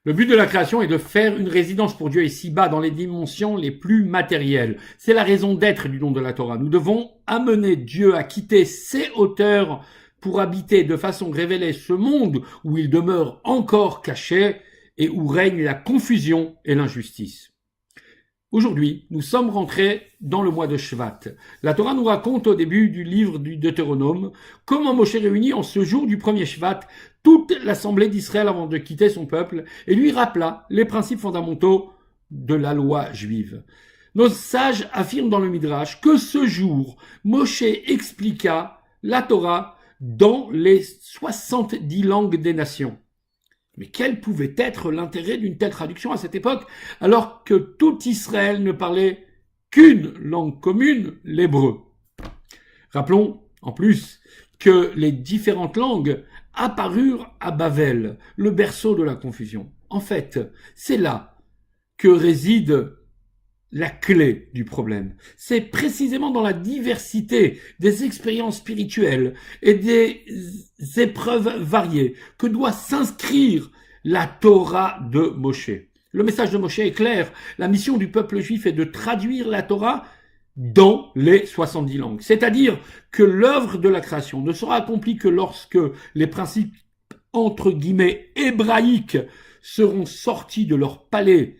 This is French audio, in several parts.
Le but de la création est de faire une résidence pour Dieu ici-bas dans les dimensions les plus matérielles. C'est la raison d'être du don de la Torah. Nous devons amener Dieu à quitter ses hauteurs pour habiter de façon révélée ce monde où il demeure encore caché et où règne la confusion et l'injustice. Aujourd'hui, nous sommes rentrés dans le mois de Shvat. La Torah nous raconte au début du livre du Deutéronome comment Moshe réunit en ce jour du premier Shvat toute l'assemblée d'Israël avant de quitter son peuple et lui rappela les principes fondamentaux de la loi juive. Nos sages affirment dans le Midrash que ce jour, Moshe expliqua la Torah dans les 70 langues des nations. Mais quel pouvait être l'intérêt d'une telle traduction à cette époque, alors que tout Israël ne parlait qu'une langue commune, l'hébreu? Rappelons, en plus, que les différentes langues apparurent à Babel, le berceau de la confusion. En fait, c'est là que réside la clé du problème. C'est précisément dans la diversité des expériences spirituelles et des épreuves variées que doit s'inscrire la Torah de Moshe. Le message de Moshe est clair. La mission du peuple juif est de traduire la Torah dans les 70 langues. C'est-à-dire que l'œuvre de la création ne sera accomplie que lorsque les principes, entre guillemets, hébraïques seront sortis de leur palais,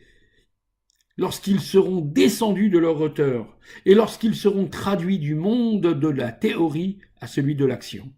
lorsqu'ils seront descendus de leur hauteur et lorsqu'ils seront traduits du monde de la théorie à celui de l'action.